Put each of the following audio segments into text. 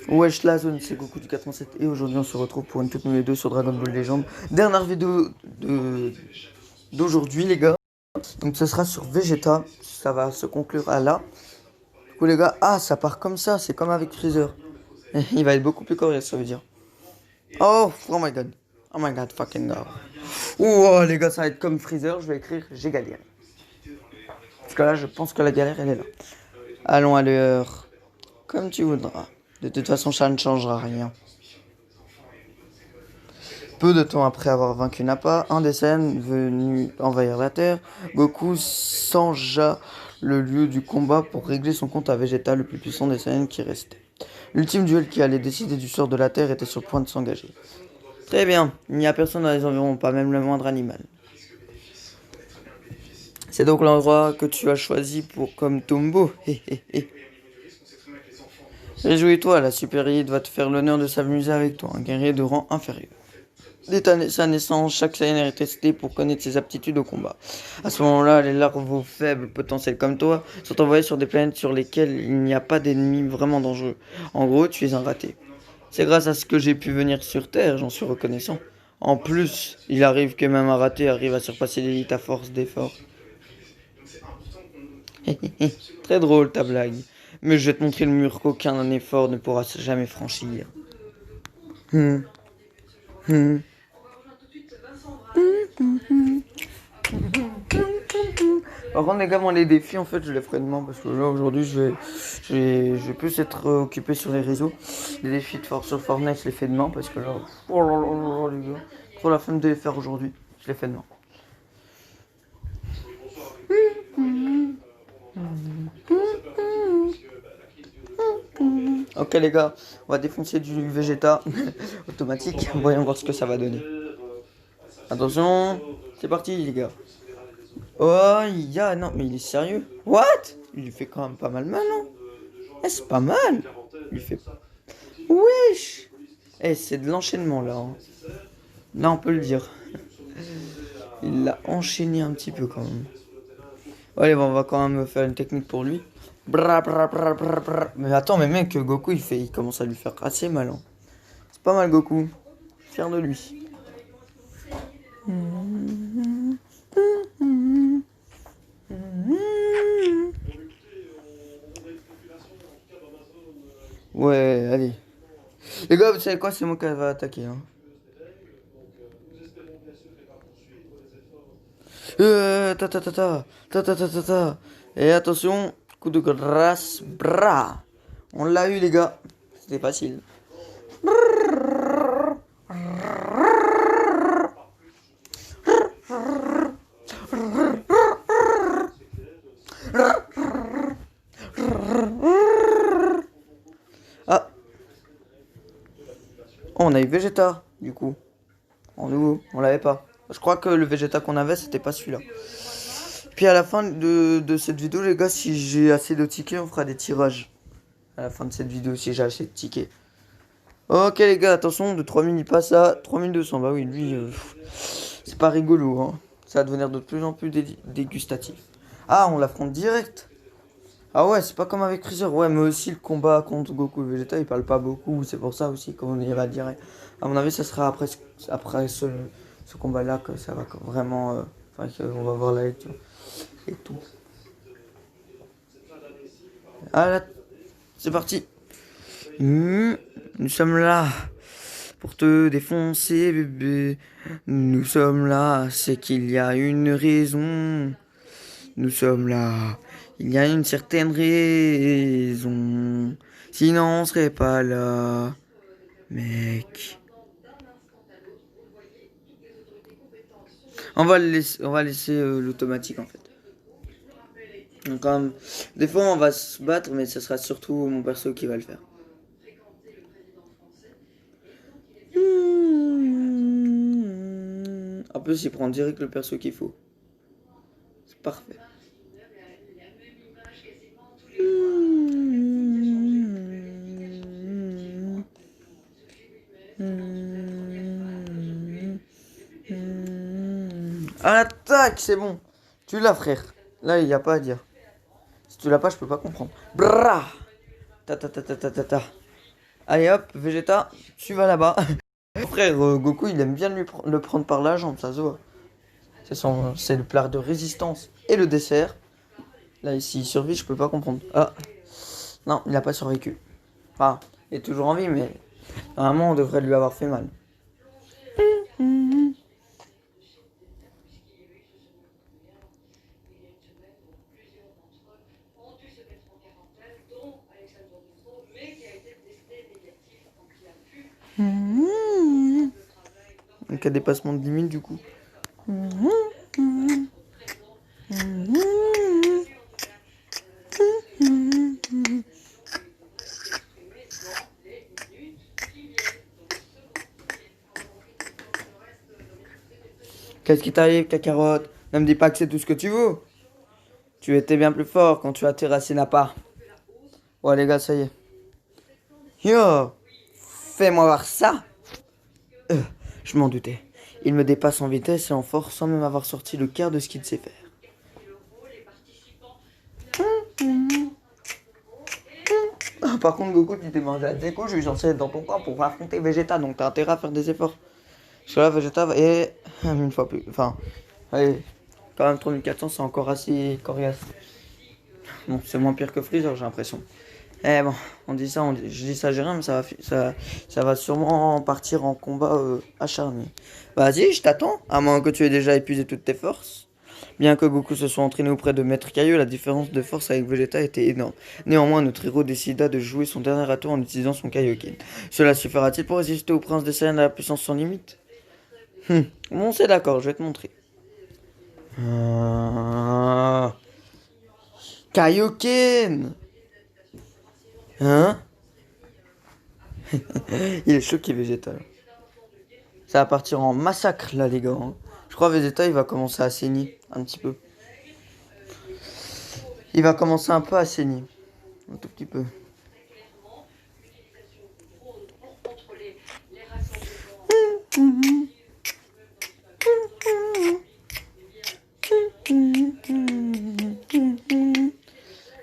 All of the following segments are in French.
Wesh la zone, c'est Goku du 87 et aujourd'hui on se retrouve pour une toute nouvelle vidéo sur Dragon Ball Legend. Dernière vidéo d'aujourd'hui les gars. Donc ça sera sur Vegeta, ça va se conclure à là. Du coup les gars, ah ça part comme ça, c'est comme avec Freezer. Il va être beaucoup plus coriace ça veut dire. Oh my god fucking god. Oh les gars ça va être comme Freezer, je vais écrire j'ai galéré. Parce que là je pense que la galère elle est là. Allons à l'heure, comme tu voudras. De toute façon ça ne changera rien. Peu de temps après avoir vaincu Nappa, un des Saiyans venu envahir la Terre, Goku sangea le lieu du combat pour régler son compte à Vegeta, le plus puissant des Saiyans qui restait. L'ultime duel qui allait décider du sort de la Terre était sur le point de s'engager. Très bien, il n'y a personne dans les environs, pas même le moindre animal. C'est donc l'endroit que tu as choisi pour comme tombeau. Réjouis-toi, la super élite va te faire l'honneur de s'amuser avec toi, un guerrier de rang inférieur. Dès sa naissance, chaque Saiyan est testé pour connaître ses aptitudes au combat. À ce moment-là, les larves faibles potentiels comme toi sont envoyés sur des planètes sur lesquelles il n'y a pas d'ennemis vraiment dangereux. En gros, tu es un raté. C'est grâce à ce que j'ai pu venir sur Terre, j'en suis reconnaissant. En plus, il arrive que même un raté arrive à surpasser l'élite à force d'efforts. Très drôle ta blague. Mais je vais te montrer le mur qu'aucun effort ne pourra jamais franchir. Par contre les gars, moi les défis en fait je les ferai demain parce que là aujourd'hui je vais plus être occupé sur les réseaux. Les défis de force sur Fortnite je les fais demain parce que là, oh là là là les gars, trop la flemme de les faire aujourd'hui, je les fais demain. Ok les gars, on va défoncer du Vegeta automatique, voyons voir ce que ça va donner. Attention, c'est parti les gars. Oh, non, mais il est sérieux. What? Il lui fait quand même pas mal, non? Eh, c'est pas mal. Il lui fait. Wesh. Eh, c'est de l'enchaînement là. Hein. Là, on peut le dire. Il l'a enchaîné un petit peu quand même. Allez, bon, on va quand même faire une technique pour lui. Bra, bra, bra, bra, bra. Mais attends, mais mec, Goku, il commence à lui faire assez mal. Hein. C'est pas mal, Goku. Fier de lui. Ouais, allez. Les gars, vous savez quoi? C'est moi qui va attaquer. Hein. Ta ta ta ta. Ta ta ta ta ta. Et attention, coup de grâce. Bra. On l'a eu, les gars. C'était facile. Ah. Oh, on a eu Vegeta, du coup. En nouveau, on l'avait pas. Je crois que le Vegeta qu'on avait, c'était pas celui-là. Puis à la fin de cette vidéo, les gars, si j'ai assez de tickets, on fera des tirages. À la fin de cette vidéo, si j'ai assez de tickets. Ok les gars, attention, de 3000 il passe à 3200. Bah oui, lui, c'est pas rigolo. Hein. Ça va devenir de plus en plus dégustatif. Ah, on l'affronte direct. Ah ouais, c'est pas comme avec Freezer. Ouais, mais aussi le combat contre Goku et Vegeta, il parle pas beaucoup. C'est pour ça aussi qu'on ira direct. À mon avis, ça sera après ce combat-là que ça va vraiment... Enfin, on va voir la lecture et tout. Ah là, c'est parti. Nous sommes là pour te défoncer, bébé. Nous sommes là, c'est qu'il y a une raison. Nous sommes là, il y a une certaine raison. Sinon, on serait pas là, mec. On va laisser l'automatique en fait. Donc, des fois, on va se battre, mais ce sera surtout mon perso qui va le faire. En plus, il prend direct le perso qu'il faut. C'est parfait. À l'attaque, c'est bon. Tu l'as, frère. Là, il n'y a pas à dire. Si tu l'as pas, je peux pas comprendre. Bra. Ta ta ta ta ta ta ta. Allez hop, Vegeta, tu vas là-bas. Frère, Goku, il aime bien le prendre par la jambe, ça se voit. C'est le plat de résistance et le dessert. Là, s'il survit, je peux pas comprendre. Ah, non, il a pas survécu. Enfin, il est toujours en vie, mais normalement, on devrait lui avoir fait mal. Donc, un dépassement de limite, du coup. Qu'est-ce qui t'arrive, Kakarot? Ne me dis pas que c'est tout ce que tu veux. Tu étais bien plus fort quand tu as terrassé Nappa. Ouais, les gars, ça y est. Yo, fais-moi voir ça. Je m'en doutais. Il me dépasse en vitesse et en force sans même avoir sorti le quart de ce qu'il sait faire. Ah, par contre, Goku, tu t'es mangé à tes coups, je suis censé être dans ton camp pour affronter Vegeta, donc t'as intérêt à faire des efforts. Parce que là, Vegeta est une fois plus. Enfin, allez, quand même 3400, c'est encore assez coriace. Bon, c'est moins pire que Freezer, j'ai l'impression. Eh bon, on dit ça, je dis ça, j'ai rien, mais ça va sûrement partir en combat acharné. Vas-y, je t'attends, à moins que tu aies déjà épuisé toutes tes forces. Bien que Goku se soit entraîné auprès de Maître Kaio, la différence de force avec Vegeta était énorme. Néanmoins, notre héros décida de jouer son dernier atout en utilisant son Kaioken. Cela suffira-t-il pour résister au prince des Saiyans à la puissance sans limite? Bon, c'est d'accord, je vais te montrer. Kaioken. Hein? Il est choqué, Vegeta. Ça va partir en massacre, là, les gars. Hein. Je crois que Vegeta, il va commencer à saigner un petit peu. Il va commencer un peu à saigner. Un tout petit peu.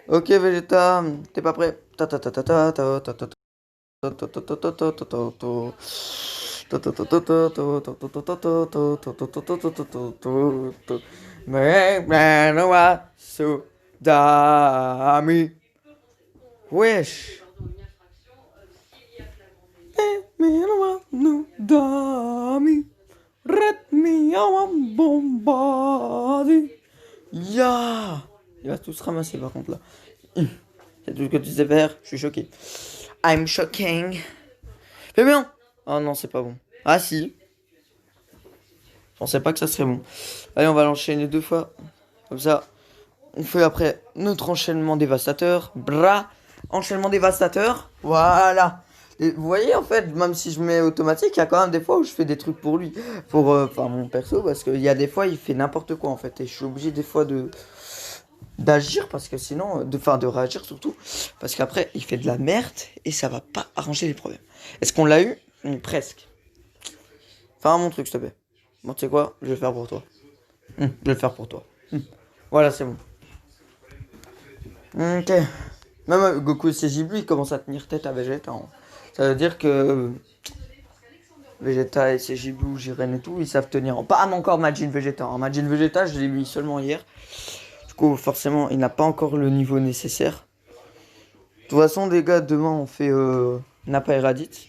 Ok, Vegeta, t'es pas prêt? Ta ta ta ta ta ta ta ta Sudami. Wesh. Dami. Red me bombardé. Ya. Il va tout se ramasser par contre là. C'est tout ce que tu sais faire, je suis choqué. I'm shocking. Fais bien. Oh non, c'est pas bon. Ah si. Je pensais pas que ça serait bon. Allez, on va l'enchaîner 2 fois. Comme ça, on fait après notre enchaînement dévastateur. Bra. Enchaînement dévastateur. Voilà. Et vous voyez, en fait, même si je mets automatique, il y a quand même des fois où je fais des trucs pour lui. Pour enfin, mon perso, parce qu'il y a des fois, il fait n'importe quoi, en fait. Et je suis obligé des fois d'agir, parce que sinon... de réagir, surtout. Parce qu'après, il fait de la merde, et ça va pas arranger les problèmes. Est-ce qu'on l'a eu? Presque. Enfin, mon truc, s'il te plaît. Bon, tu sais quoi? Je vais le faire pour toi. Je vais le faire pour toi. Voilà, c'est bon. Ok. Même Goku et Sejibu, il commence à tenir tête à Vegeta. Hein. Ça veut dire que Vegeta et Sejibu, Jiren et tout, ils savent tenir. Pas encore Majin Vegeta. Hein. Majin Vegeta, je l'ai mis seulement hier. Du coup, forcément, il n'a pas encore le niveau nécessaire. De toute façon, les gars, demain, on fait Nappa et Raditz.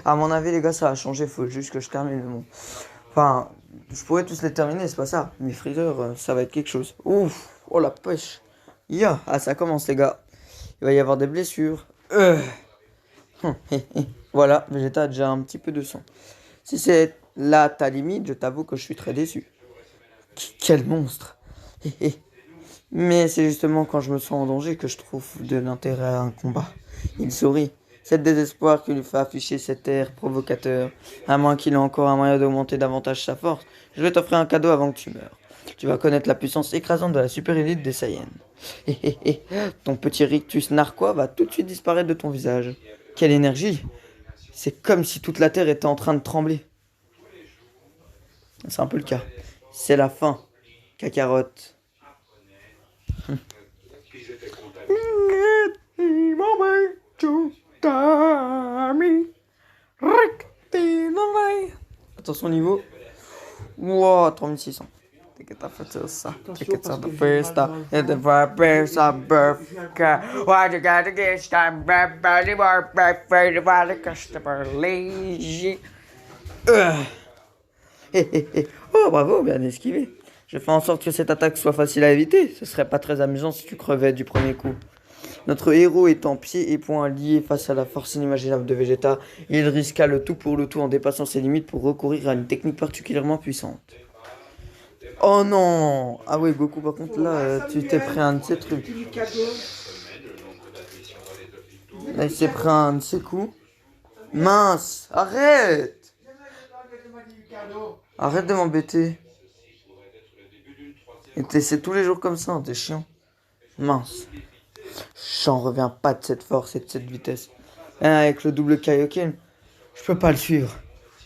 À mon avis, les gars, ça va changer. Faut juste que je termine. Bon. Enfin, je pourrais tous les terminer, c'est pas ça. Mais Freezer, ça va être quelque chose. Ouf, oh la pêche. Ah, ça commence, les gars. Il va y avoir des blessures. Voilà, Vegeta a déjà un petit peu de sang. Si c'est là ta limite, je t'avoue que je suis très déçu. Quel monstre. Mais c'est justement quand je me sens en danger que je trouve de l'intérêt à un combat. Il sourit. C'est le désespoir qui lui fait afficher cet air provocateur. À moins qu'il ait encore un moyen d'augmenter davantage sa force, je vais t'offrir un cadeau avant que tu meurs. Tu vas connaître la puissance écrasante de la super élite des Saiyans. Ton petit rictus narquois va tout de suite disparaître de ton visage. Quelle énergie! C'est comme si toute la terre était en train de trembler. C'est un peu le cas. C'est la fin, Kakarot. Attention au niveau. Wow, 3600. Take it off to sa. Take it to the first and the first burger. Why you gotta get started? Body more preferred by the customer. Lazy. Oh, bravo, bien esquivé. Je fais en sorte que cette attaque soit facile à éviter. Ce serait pas très amusant si tu crevais du premier coup. Notre héros étant pieds et poings liés face à la force inimaginable de Vegeta, il risqua le tout pour le tout en dépassant ses limites pour recourir à une technique particulièrement puissante. Oh non! Ah oui, Goku, par contre, là, tu t'es pris un de ces trucs. Là, il s'est pris un de ces coups. Mince! Arrête! Arrête de m'embêter. Et t'essaies tous les jours comme ça, t'es chiant. Mince. J'en reviens pas de cette force et de cette vitesse. Avec le double Kaioken, je peux pas le suivre.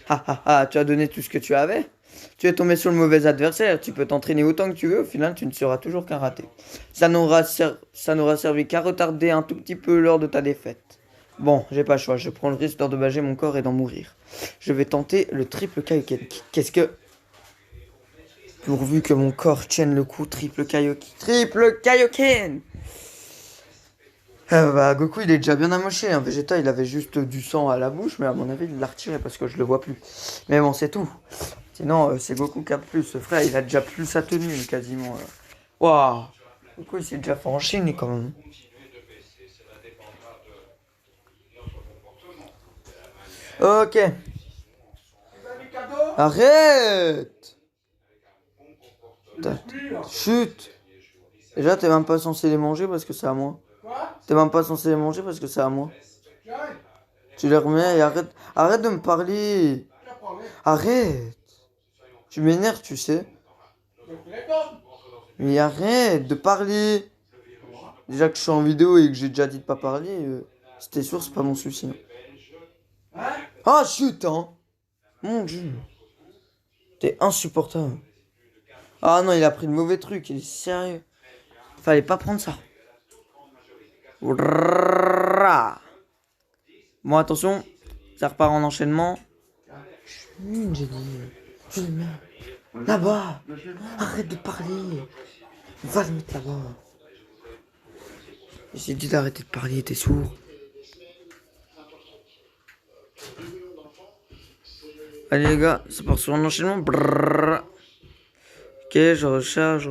Ah ah ah, tu as donné tout ce que tu avais. Tu es tombé sur le mauvais adversaire. Tu peux t'entraîner autant que tu veux. Au final, tu ne seras toujours qu'un raté. Ça n'aura servi qu'à retarder un tout petit peu lors de ta défaite. Bon, j'ai pas le choix. Je prends le risque d'endommager mon corps et d'en mourir. Je vais tenter le triple Kaioken. Qu'est-ce que... Pourvu que mon corps tienne le coup, triple Kaioken. Triple Kaioken! Goku il est déjà bien amoché, hein. Vegeta il avait juste du sang à la bouche, mais à mon avis il l'a retiré parce que je le vois plus. Mais bon, c'est tout. Sinon, c'est Goku qui a plus. Ce frère il a déjà plus sa tenue quasiment. Waouh! Goku il s'est déjà fait enchaîner quand même. Ok. Arrête! Chut! Déjà t'es même pas censé les manger parce que c'est à moi. T'es même pas censé les manger parce que c'est à moi. Tu les remets et arrête de me parler. Arrête. Tu m'énerves, tu sais. Mais arrête de parler. Déjà que je suis en vidéo et que j'ai déjà dit de pas parler, si t'es sûr, c'est pas mon souci. Ah, chut, hein. Mon Dieu. T'es insupportable. Ah non, il a pris le mauvais truc, il est sérieux. Fallait pas prendre ça. Bon, attention, ça repart en enchaînement. J'ai dit. Là-bas. Arrête de parler. Va le mettre là-bas. J'ai dit d'arrêter de parler, t'es sourd. Allez les gars, ça part sur un enchaînement. Brrr. Ok, je recharge.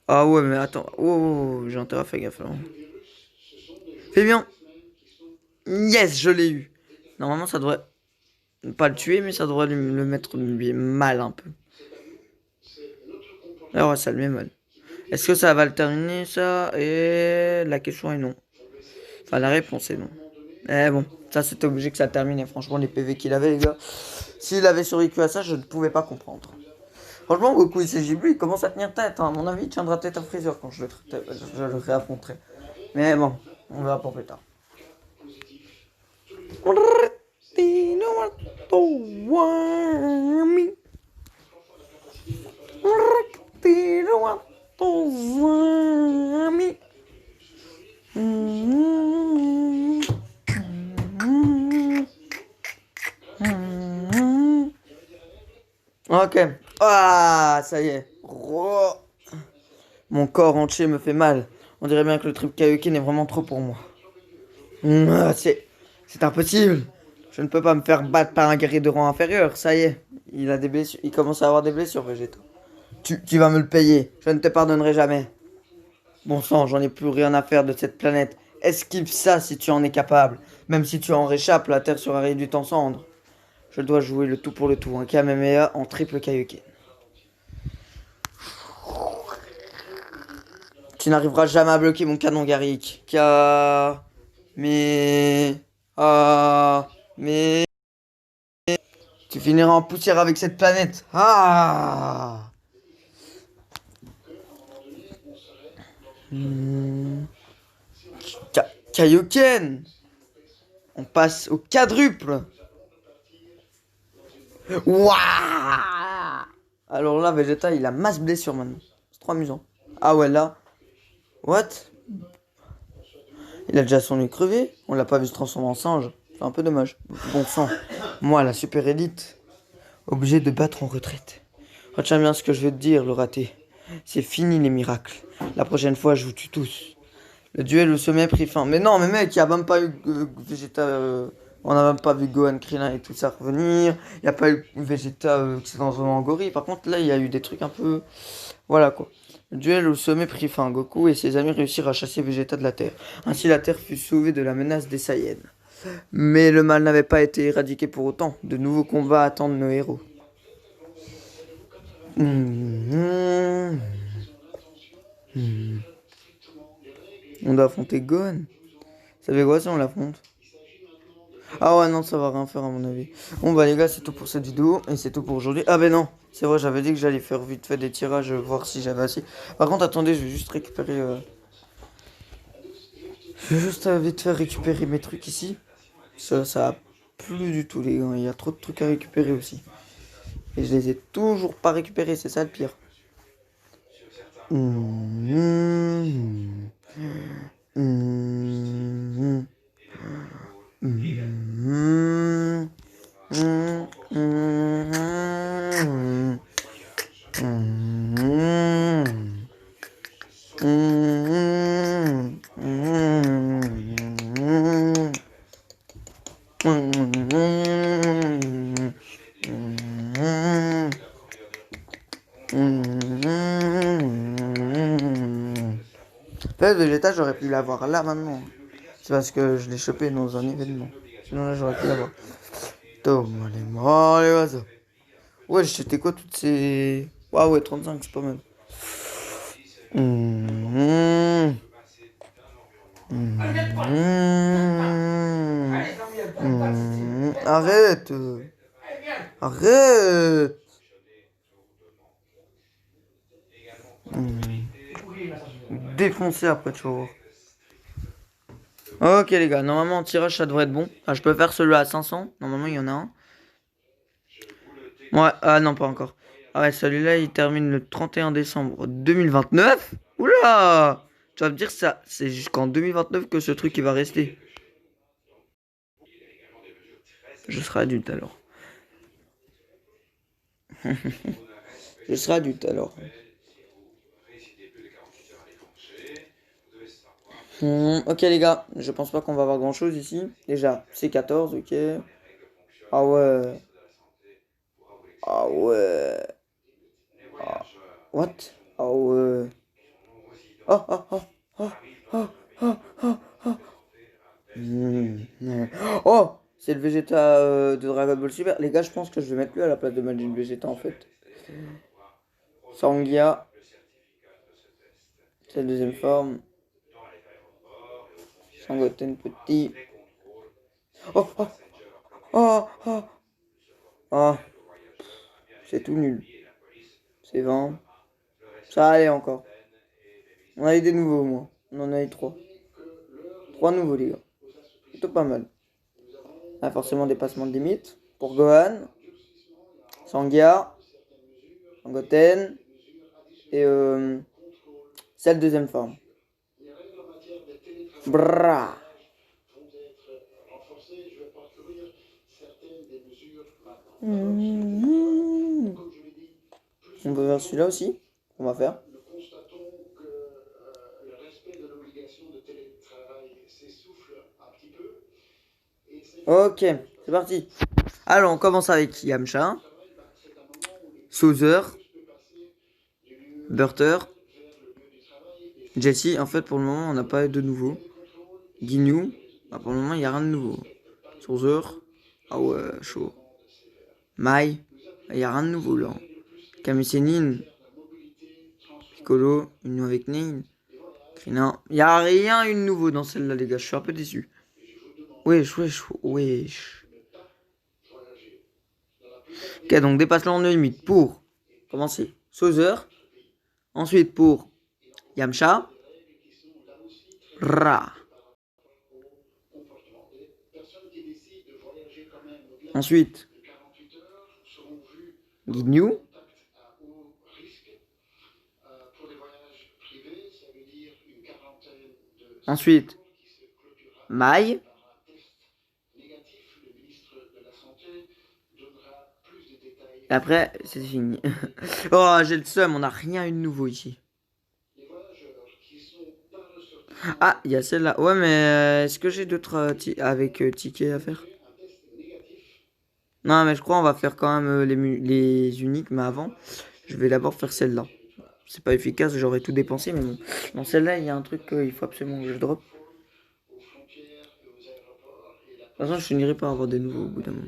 Ah ouais, mais attends. Oh, j'ai intérêt à faire gaffe là. Fais bien. Yes, je l'ai eu. Normalement, ça devrait pas le tuer, mais ça devrait le mettre mal un peu. Alors, ça le met mal. Est-ce que ça va le terminer, ça? Et la question est non. Enfin, la réponse est non. Eh bon, ça c'était obligé que ça termine. Et franchement, les PV qu'il avait, les gars, s'il avait survécu à ça, je ne pouvais pas comprendre. Franchement, Goku ICJB, il commence à tenir tête. Hein. À mon avis, il tiendra tête à Freezer quand je le réaffronterai. Mais bon, on verra pour plus tard. Ok. Ah, ça y est. Mon corps entier me fait mal. On dirait bien que le triple Kaioken est vraiment trop pour moi. C'est impossible. Je ne peux pas me faire battre par un guerrier de rang inférieur. Ça y est. Il a des blessures. Il commence à avoir des blessures, Vegeta. Tu vas me le payer. Je ne te pardonnerai jamais. Bon sang, j'en ai plus rien à faire de cette planète. Esquive ça si tu en es capable. Même si tu en réchappes, la Terre sera réduite en cendres. Je dois jouer le tout pour le tout. Un Kamehameha en triple Kaioken. Tu n'arriveras jamais à bloquer mon canon Garrick. Mais... Tu finiras en poussière avec cette planète. Ah. Kaioken. On passe au quadruple. Waouh. Alors là, Vegeta, il a masse blessure maintenant. C'est trop amusant. Ah ouais, là. What? Il a déjà son nez crevé. On l'a pas vu se transformer en singe. C'est un peu dommage. Bon sang. Moi, la super élite, obligé de battre en retraite. Retiens bien ce que je veux te dire, le raté. C'est fini les miracles. La prochaine fois, je vous tue tous. Le duel au sommet a pris fin. Mais non, mais mec, il n'y a même pas eu Vegeta. On n'a même pas vu Gohan, Krillin et tout ça revenir. Il n'y a pas eu Vegeta qui s'est transformé en gorille. Par contre, là, il y a eu des trucs un peu. Voilà quoi. Le duel au sommet prit fin. Goku et ses amis réussirent à chasser Vegeta de la Terre. Ainsi, la Terre fut sauvée de la menace des Saiyans. Mais le mal n'avait pas été éradiqué pour autant. De nouveaux combats attendent nos héros. On doit affronter Gohan. Ça fait quoi si on l'affronte? Ah ouais, non, ça va rien faire à mon avis. Bon bah les gars, c'est tout pour cette vidéo. Et c'est tout pour aujourd'hui. Ah ben non, c'est vrai, j'avais dit que j'allais faire vite fait des tirages, voir si j'avais assez. Par contre, attendez, je vais juste récupérer... Je vais juste vite fait récupérer mes trucs ici. Ça a plus du tout les gars, il y a trop de trucs à récupérer aussi. Et je les ai toujours pas récupérés, c'est ça le pire. Vegeta, j'aurais pu l'avoir là maintenant. C'est parce que je l'ai chopé dans un événement. Sinon là, j'aurais pu l'avoir. Toma les morts, les oiseaux. Ouais, c'était quoi toutes ces... Ah ouais, 35, c'est pas mal. Arrête. Arrête. Défoncer après, tu vas voir. Ok les gars, normalement en tirage ça devrait être bon. Ah, je peux faire celui-là à 500. Normalement il y en a un. Ouais, ah non pas encore. Ah ouais, celui-là il termine le 31 décembre 2029. Oula! Tu vas me dire ça, c'est jusqu'en 2029 que ce truc il va rester. Je serai adulte alors. Je serai adulte alors. Ok les gars, je pense pas qu'on va avoir grand chose ici. Déjà, c'est 14, ok. Ah ouais. Ah ouais. Ah. What? Ah ouais. Oh oh oh oh oh oh oh oh. Oh, c'est le Vegeta de Dragon Ball Super. Les gars, je pense que je vais mettre lui à la place de Majin Vegeta en fait. Sangia, c'est la deuxième forme. Sangoten petit. Oh oh oh oh oh. C'est tout nul. C'est 20. Ça allait encore. On a eu des nouveaux au moins. On en a eu 3. 3 nouveaux les gars. Plutôt pas mal. Ah, forcément dépassement de limite. Pour Gohan. Sangia. Sangoten. Et c'est la deuxième forme. Brrrah. On peut faire celui-là aussi. On va faire. Ok, c'est parti. Alors, on commence avec Yamcha, Souther, Burter, Jesse. En fait, pour le moment, on n'a pas de nouveau. Ginyu, bah, pour le moment, il n'y a rien de nouveau. Souther, ah ouais, chaud. Mai, il n'y a rien de nouveau là. Kamisenin, Piccolo, une avec Nin. Krillin, il n'y a rien de nouveau dans celle-là, les gars. Je suis un peu déçu. Wesh, wesh, wesh. Ok, donc dépassement de limite pour commencer. Souther. Ensuite pour Yamcha. Ra. Ensuite, Ginyu. Ensuite, Maille. Et après, c'est fini. Oh, j'ai le seum, on n'a rien eu de nouveau ici. Ah, il y a celle-là. Ouais, mais est-ce que j'ai d'autres avec tickets à faire? Non, mais je crois on va faire quand même les uniques, mais avant, je vais d'abord faire celle-là. C'est pas efficace, j'aurais tout dépensé, mais bon. Dans celle-là, il y a un truc qu'il faut absolument que je drop. De toute façon, je finirai par avoir des nouveaux au bout d'un moment.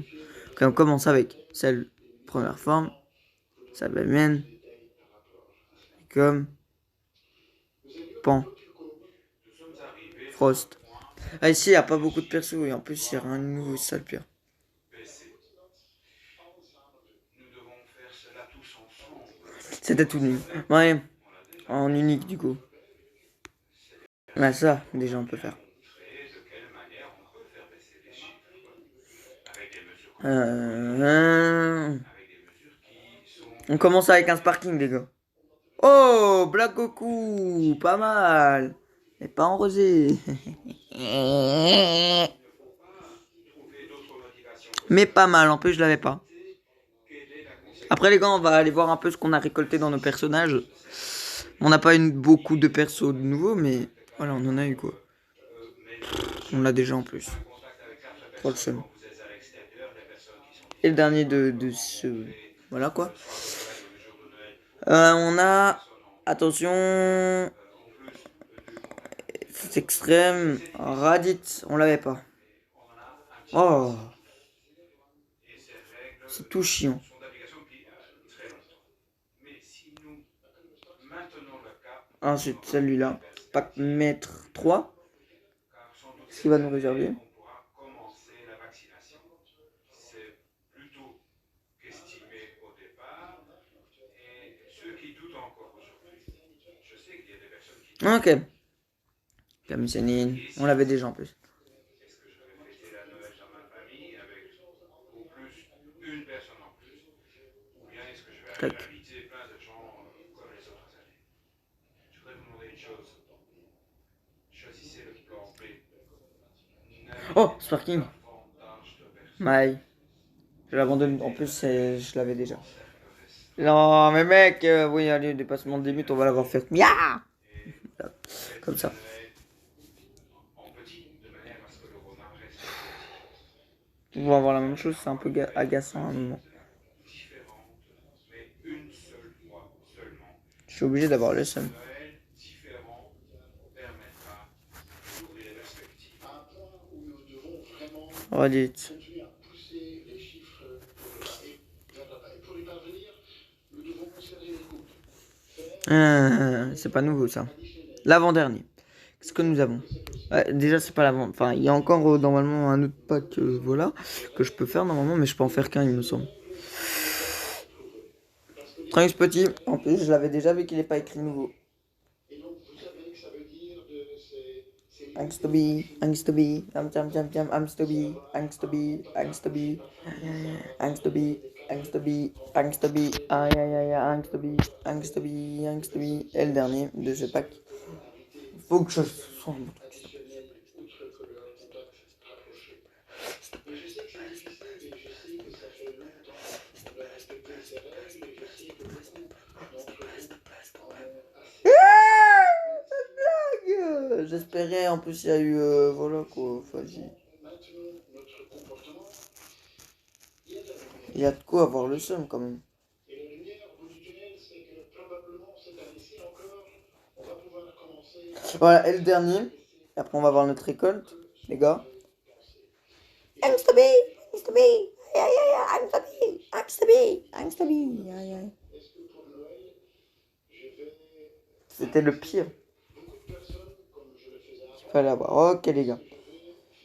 Ok, on commence avec celle première forme. Ça va mienne. Comme. Pan. Frost. Ah, ici, il n'y a pas beaucoup de persos et en plus, il n'y a rien de nouveau, c'est ça le pire. C'était tout nul. Ouais, en unique du coup. Ah, ça, déjà, on peut faire. On commence avec un Sparking, les gars. Oh, Black Goku, pas mal. Mais pas en rosé. Mais pas mal, en plus je l'avais pas. Après les gars, on va aller voir un peu ce qu'on a récolté dans nos personnages. On n'a pas eu beaucoup de persos de nouveaux, mais voilà, on en a eu quoi. On l'a déjà en plus. Trop le seum. Et le dernier de ce... Voilà quoi. On a... Attention... C'est extrême. Raditz, on l'avait pas. Oh, c'est tout chiant. Ensuite, celui-là. Pack mètre 3. Ce qui va nous réserver. Ok. Camisonine. On l'avait déjà en plus. Tac. Oh, Sparking. Maï. Je l'abandonne. En plus, je l'avais déjà. Non, mais mec, oui, allez, dépassement de limite, on va l'avoir fait. Mia. Comme ça. On va avoir la même chose, c'est un peu agaçant à un moment. Je suis obligé d'avoir le seum. Reddit. C'est pas nouveau ça. L'avant-dernier. Qu'est-ce que nous avons? Déjà, c'est pas l'avant. Enfin, il y a encore normalement un autre pack, voilà, que je peux faire normalement, mais je peux en faire qu'un, il me semble. Trunks petit. En plus, je l'avais déjà vu qu'il n'est pas écrit nouveau. Angstoby, Angstoby, jam, Angstoby, Angstoby, Angstoby, Angstoby, Angstoby, Angstoby, aïe aïe aïe, Angstoby, Angstoby, Angstoby, et le dernier de ce pack. Faut que je sois mon truc. J'espérais, en plus il y a eu, voilà quoi, enfin, il y a de quoi avoir le seum quand même. Voilà, et le dernier, et après on va voir notre récolte, les gars. Angstoby, Angstoby, aïe aïe aïe, Angstoby, Angstoby, Angstoby, aïe aïe. C'était le pire. Il fallait avoir. Ok les gars.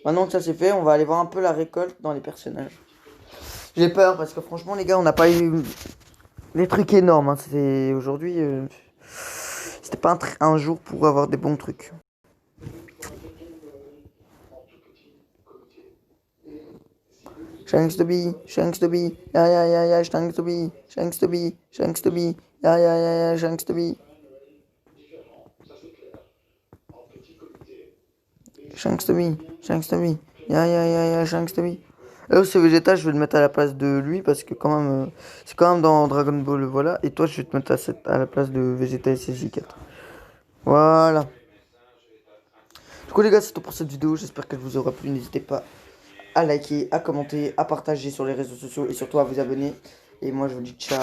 Maintenant que ça c'est fait, on va aller voir un peu la récolte dans les personnages. J'ai peur parce que franchement les gars, on n'a pas eu des trucs énormes. Hein. C'était aujourd'hui, c'était pas un jour pour avoir des bons trucs. Shanks to be, Shanks to be, yeah, Shanks to be, Shanks to be, Shanks to be, yeah, Shanks to be. Shanks to me. Shanks to me. Ya, Shanks to me. Là, ce Vegeta, je vais le mettre à la place de lui parce que quand même, c'est quand même dans Dragon Ball, voilà. Et toi, je vais te mettre à la place de Vegeta SSJ4. Voilà. Du coup, les gars, c'est tout pour cette vidéo. J'espère qu'elle vous aura plu. N'hésitez pas à liker, à commenter, à partager sur les réseaux sociaux et surtout à vous abonner. Et moi, je vous dis ciao.